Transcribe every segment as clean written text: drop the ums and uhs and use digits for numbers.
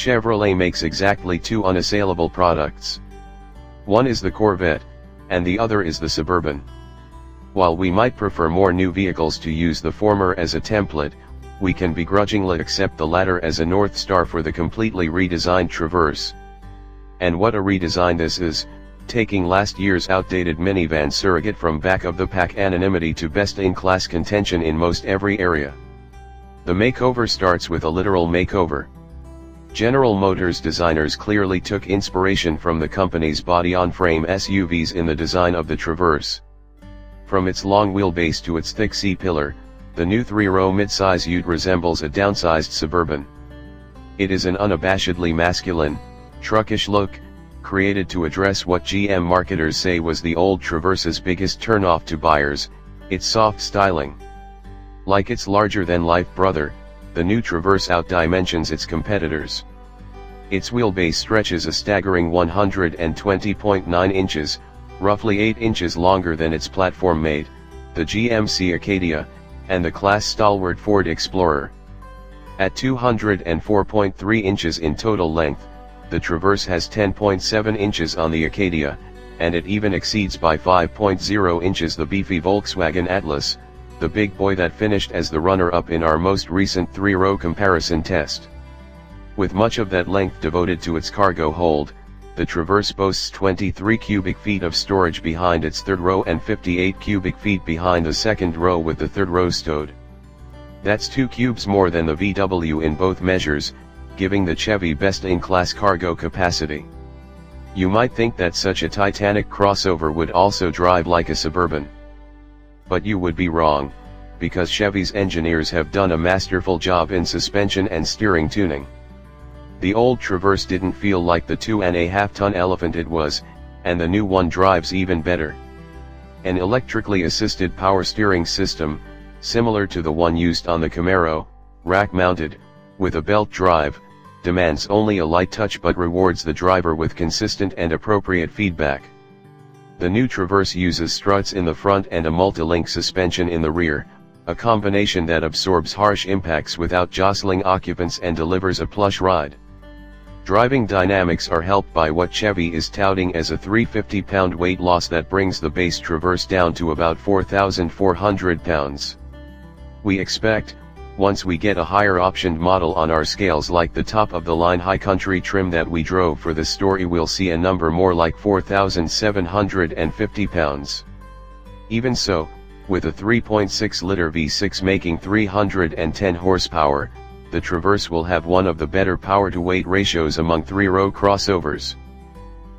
Chevrolet makes exactly two unassailable products. One is the Corvette, and the other is the Suburban. While we might prefer more new vehicles to use the former as a template, we can begrudgingly accept the latter as a North Star for the completely redesigned Traverse. And what a redesign this is, taking last year's outdated minivan surrogate from back-of-the-pack anonymity to best-in-class contention in most every area. The makeover starts with a literal makeover. General Motors designers clearly took inspiration from the company's body-on-frame SUVs in the design of the Traverse. From its long wheelbase to its thick C-pillar, the new 3-row midsize ute resembles a downsized Suburban. It is an unabashedly masculine, truckish look, created to address what GM marketers say was the old Traverse's biggest turnoff to buyers, its soft styling. Like its larger-than-life brother, the new Traverse outdimensions its competitors. Its wheelbase stretches a staggering 120.9 inches, roughly 8 inches longer than its platform-mate, the GMC Acadia, and the class stalwart Ford Explorer. At 204.3 inches in total length, the Traverse has 10.7 inches on the Acadia, and it even exceeds by 5.0 inches the beefy Volkswagen Atlas, the big boy that finished as the runner-up in our most recent 3-row comparison test. With much of that length devoted to its cargo hold, the Traverse boasts 23 cubic feet of storage behind its third row and 58 cubic feet behind the second row with the third row stowed. That's 2 cubes more than the VW in both measures, giving the Chevy best-in-class cargo capacity. You might think that such a titanic crossover would also drive like a Suburban. But you would be wrong, because Chevy's engineers have done a masterful job in suspension and steering tuning. The old Traverse didn't feel like the 2.5-ton elephant it was, and the new one drives even better. An electrically assisted power steering system, similar to the one used on the Camaro, rack-mounted, with a belt drive, demands only a light touch but rewards the driver with consistent and appropriate feedback. The new Traverse uses struts in the front and a multi-link suspension in the rear, a combination that absorbs harsh impacts without jostling occupants and delivers a plush ride. Driving dynamics are helped by what Chevy is touting as a 350-pound weight loss that brings the base Traverse down to about 4,400 pounds. We expect, once we get a higher optioned model on our scales like the top-of-the-line High Country trim that we drove for the story, we'll see a number more like 4,750 pounds. Even so, with a 3.6-liter V6 making 310 horsepower, the Traverse will have one of the better power-to-weight ratios among 3-row crossovers.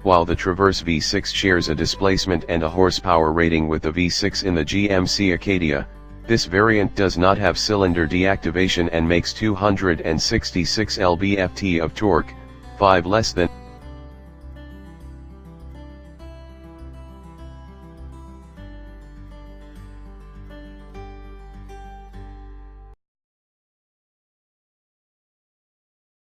While the Traverse V6 shares a displacement and a horsepower rating with the V6 in the GMC Acadia, this variant does not have cylinder deactivation and makes 266 lb-ft of torque, 5 less than